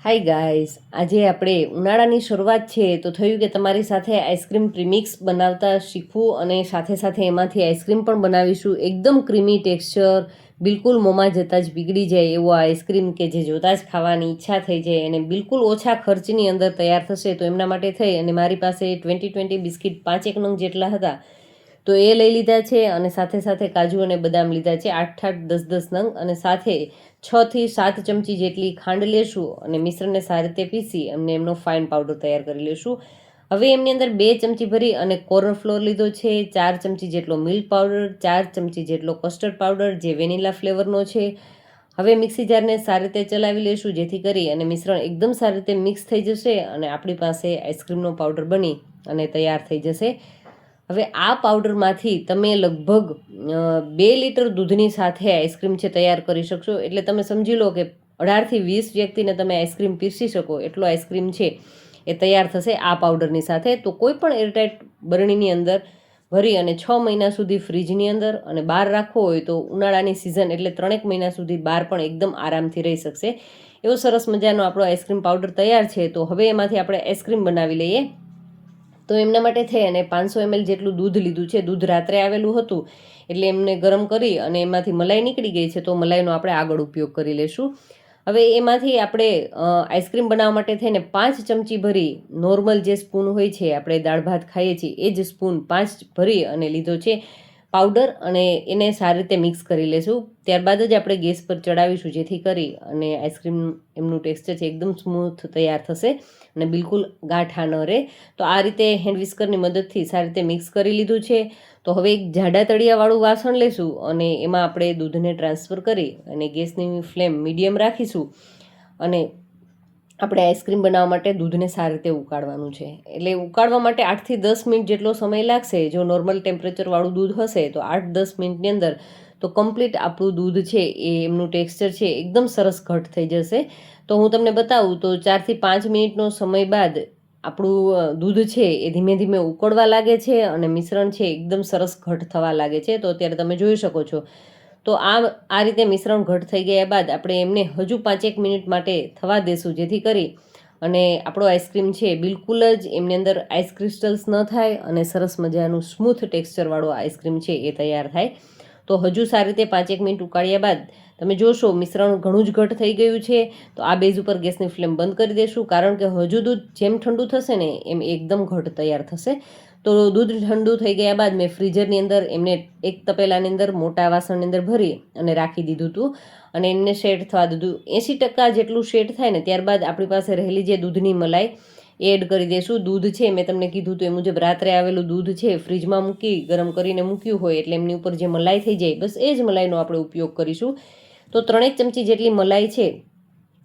Hi guys, આજે આપણે ઉનાળાની શરૂઆત છે તો થયું કે તમારી સાથે આઈસ્ક્રીમ પ્રીમિક્સ બનાવતા શીખવું અને સાથે સાથે એમાંથી આઈસ્ક્રીમ પણ બનાવીશું. એકદમ ક્રીમી ટેક્સચર, બિલકુલ મોંમાં જતાં જ પીગળી જાય એવો આઈસ્ક્રીમ કે જે જોતાં જ ખાવાની ઈચ્છા થઈ જાય અને બિલકુલ ઓછા ખર્ચની અંદર તૈયાર થશે. તો એમના માટે થઈ અને મારી પાસે 20 બિસ્કિટ 5 નંગ જેટલા હતા તો એ લઈ લીધા છે અને સાથે સાથે કાજુ અને બદામ લીધા છે 8-8, 10-10 નંગ અને સાથે 6 થી 7 ચમચી જેટલી ખાંડ લેશું અને મિશ્રણને સારી રીતે પીસી અને એમનો ફાઇન પાવડર તૈયાર કરી લેશું. હવે એમની અંદર 2 ચમચી ભરી અને કોર્નફ્લોર લીધો છે, 4 ચમચી જેટલો મિલ્ક પાવડર, 4 ચમચી જેટલો કસ્ટર્ડ પાવડર જે વેનીલા ફ્લેવરનો છે. હવે મિક્સી જારને સારી રીતે ચલાવી લેશું જેથી કરી અને મિશ્રણ એકદમ સારી રીતે મિક્સ થઈ જશે અને આપણી પાસે આઈસ્ક્રીમનો પાવડર બની અને તૈયાર થઈ જશે. હવે આ પાવડરમાંથી તમે લગભગ 2 લીટર દૂધની સાથે આઈસ્ક્રીમ છે તૈયાર કરી શકશો. એટલે તમે સમજી લો કે 18 થી 20 વ્યક્તિને તમે આઈસ્ક્રીમ પીરસી શકો એટલો આઈસ્ક્રીમ છે એ તૈયાર થશે આ પાવડરની સાથે. તો કોઈ પણ એરટાઇટ બરણીની અંદર ભરી અને 6 મહિના સુધી ફ્રીજની અંદર અને બહાર રાખવો હોય તો ઉનાળાની સિઝન એટલે 3 મહિના સુધી બહાર પણ એકદમ આરામથી રહી શકશે. એવો સરસ મજાનો આપણો આઈસ્ક્રીમ પાવડર તૈયાર છે. તો હવે એમાંથી આપણે આઈસ્ક્રીમ બનાવી લઈએ. તો એમના માટે થઈ અને 500 ml જેટલું દૂધ લીધું છે. દૂધ રાત્રે આવેલું હતું એટલે એમને ગરમ કરી અને એમાંથી મલાઈ નીકળી ગઈ છે તો મલાઈનો આપણે આગળ ઉપયોગ કરી લેશું. હવે એમાંથી આપણે આઈસ્ક્રીમ બનાવવા માટે થઈને 5 ચમચી ભરી નોર્મલ જે સ્પૂન હોય છે આપણે દાળ ભાત ખાઈએ છીએ એ જ સ્પૂન 5 ભરી અને લીધો છે પાવડર અને એને સારી રીતે મિક્સ કરી લેશું. ત્યારબાદ જ આપણે ગેસ પર ચડાવીશું જેથી કરી અને આઈસ્ક્રીમ એમનું ટેક્સચર છે એકદમ સ્મૂથ તૈયાર થશે અને બિલકુલ ગાંઠા ન રહે. તો આ રીતે હેન્ડ વિસ્કરની મદદથી સારી રીતે મિક્સ કરી લીધું છે. તો હવે એક જાડા તળિયાવાળું વાસણ લેશું અને એમાં આપણે દૂધને ટ્રાન્સફર કરી અને ગેસની ફ્લેમ મીડિયમ રાખીશું અને આપણે આઈસ્ક્રીમ બનાવવા માટે દૂધને સારી રીતે ઉકાળવાનું છે. એટલે ઉકાળવા માટે 8 થી 10 મિનિટ જેટલો સમય લાગશે. જો નોર્મલ ટેમ્પરેચરવાળું દૂધ હશે તો 8-10 મિનિટની અંદર તો કમ્પ્લીટ આપણું દૂધ છે એ એમનું ટેક્સચર છે એકદમ સરસ ઘટ થઈ જશે. તો હું તમને બતાવું તો 4 થી 5 મિનિટનો સમય બાદ આપણું દૂધ છે એ ધીમે ધીમે ઉકળવા લાગે છે અને મિશ્રણ છે એકદમ સરસ ઘટ થવા લાગે છે. તો અત્યારે તમે જોઈ શકો છો. તો આ રીતે મિશ્રણ ઘટ થઈ ગયા બાદ આપણે એમને હજુ 5-1 મિનિટ માટે થવા દેશું જેથી કરી અને આપણો આઈસ્ક્રીમ છે બિલકુલ જ એમની અંદર આઈસ ક્રિસ્ટલ્સ ન થાય અને સરસ મજાનું સ્મૂથ ટેક્સચરવાળો આઈસ્ક્રીમ છે એ તૈયાર થાય. તો હજુ સારી રીતે 5-1 મિનિટ ઉકાળ્યા બાદ તમે જોશો મિશ્રણ ઘણું જ ઘટ થઈ ગયું છે. તો આ બેઝ ઉપર ગેસની ફ્લેમ બંધ કરી દેશું કારણ કે હજુ દૂધ જેમ ઠંડુ થશે ને એમ એકદમ ઘટ તૈયાર થશે. તો દૂધ ઠંડુ થઈ ગયા બાદ મેં ફ્રીઝરની અંદર એમને એક તપેલાની અંદર મોટા વાસણની અંદર ભરી અને રાખી દીધું હતું અને એને શેડ થવા દીધું. 80% જેટલું શેડ થાય ને ત્યારબાદ આપણી પાસે રહેલી જે દૂધની મલાઈ એડ કરી દઈશું. દૂધ છે મેં તમને કીધું તો એ મુજબ રાત્રે આવેલું દૂધ છે ફ્રીજમાં મૂકી ગરમ કરીને મૂક્યું હોય એટલે એમની ઉપર જે મલાઈ થઈ જાય બસ એ જ મલાઈનો આપણે ઉપયોગ કરીશું. તો 3 ચમચી જેટલી મલાઈ છે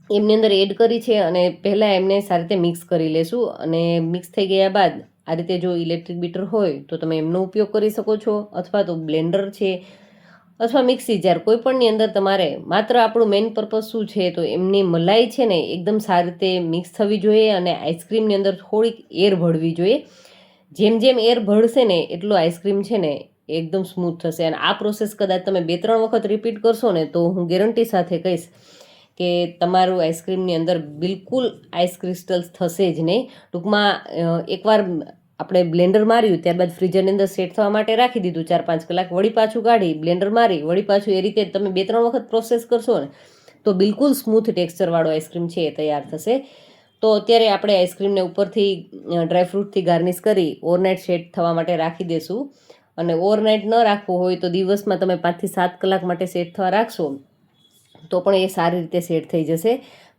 એમની અંદર એડ કરી છે અને પહેલાં એમને સારી રીતે મિક્સ કરી લેશું અને મિક્સ થઈ ગયા બાદ આ રીતે જો ઇલેક્ટ્રિક બીટર હોય તો તમે એમનો ઉપયોગ કરી શકો છો અથવા તો બ્લેન્ડર છે અથવા મિક્સી જાર કોઈ પણની અંદર તમારે માત્ર આપણું મેઇન પર્પઝ શું છે તો એમની મલાઈ છે ને એકદમ સારી રીતે મિક્સ થવી જોઈએ અને આઈસ્ક્રીમની અંદર થોડીક એર ભળવી જોઈએ. જેમ જેમ એર ભળશે ને એટલો આઈસ્ક્રીમ છે ને એકદમ સ્મૂથ થશે અને આ પ્રોસેસ કદાચ તમે 2-3 વખત રિપીટ કરશો ને તો હું ગેરંટી સાથે કહીશ કે તમારું આઈસ્ક્રીમની અંદર બિલકુલ આઈસ ક્રિસ્ટલ્સ થશે જ નહીં. ટૂંકમાં એકવાર આપણે બ્લેન્ડર માર્યું ત્યારબાદ ફ્રીઝરની અંદર સેટ થવા માટે રાખી દીધું 4-5 કલાક, વળી પાછું કાઢી બ્લેન્ડર મારી વળી પાછું એ રીતે તમે 2-3 વખત પ્રોસેસ કરશો ને તો બિલકુલ સ્મૂથ ટેક્સચરવાળો આઈસ્ક્રીમ છે એ તૈયાર થશે. તો અત્યારે આપણે આઈસ્ક્રીમને ઉપરથી ડ્રાયફ્રૂટથી ગાર્નિશ કરી ઓવરનાઇટ સેટ થવા માટે રાખી દેશું અને ઓવરનાઇટ ન રાખવું હોય તો દિવસમાં તમે 5 થી 7 કલાક માટે સેટ થવા રાખશો તો પણ એ સારી રીતે સેટ થઈ જશે.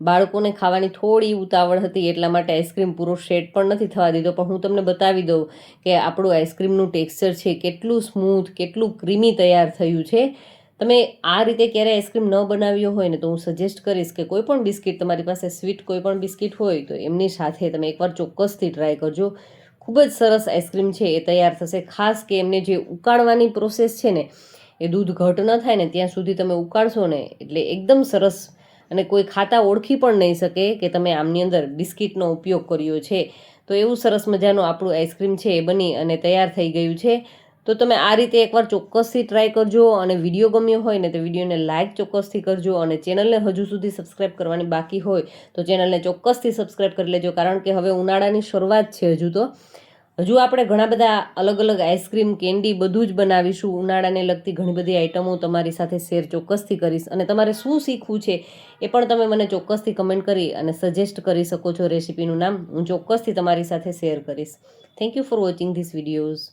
બાળકોને ખાવાની થોડી ઉતાવળ હતી એટલા માટે આઈસ્ક્રીમ પૂરો સેટ પણ નથી થવા દીધો. પણ હું તમને બતાવી દઉં કે આપણું આઈસ્ક્રીમનું ટેક્સચર છે કેટલું સ્મૂથ કેટલું ક્રીમી તૈયાર થયું છે. તમે આ રીતે ક્યારે આઈસ્ક્રીમ ન બનાવ્યો હોય ને તો હું સજેસ્ટ કરીશ કે કોઈ પણ બિસ્કિટ તમારી પાસે સ્વીટ કોઈ પણ બિસ્કિટ હોય તો એમની સાથે તમે એકવાર ચોક્કસથી ટ્રાય કરજો. ખૂબ જ સરસ આઈસ્ક્રીમ છે એ તૈયાર થશે. ખાસ કે એમને જે ઉકાળવાની પ્રોસેસ છે ને એ દૂધ ઘટ ન થાય ને ત્યાં સુધી તમે ઉકાળશો ને એટલે એકદમ સરસ અને કોઈ ખાતા ઓળખી પણ નહીં શકે કે તમે આમની અંદર બિસ્કિટનો ઉપયોગ કર્યો છે. તો એવું સરસ મજાનું આપણું આઈસ્ક્રીમ છે એ બની અને તૈયાર થઈ ગયું છે. તો તમે આ રીતે એકવાર ચોક્કસથી ટ્રાય કરજો. અને વિડીયો ગમ્યો હોય ને તો વિડીયોને લાઇક ચોક્કસથી કરજો. અને ચેનલને હજુ સુધી સબસ્ક્રાઈબ કરવાની બાકી હોય તો ચેનલને ચોક્કસથી સબસ્ક્રાઈબ કરી લેજો, કારણ કે હવે ઉનાળાની શરૂઆત છે. હજુ આપણે ઘણા બધા અલગ અલગ આઈસ્ક્રીમ, કેન્ડી બધું જ બનાવીશું. ઉનાળાને લગતી ઘણી બધી આઈટમો તમારી સાથે શેર ચોક્કસથી કરીશ. અને તમારે શું શીખવું છે એ પણ તમે મને ચોક્કસથી કમેન્ટ કરી અને સજેસ્ટ કરી શકો છો. રેસીપીનું નામ હું ચોક્કસથી તમારી સાથે શેર કરીશ. Thank you for watching this videos.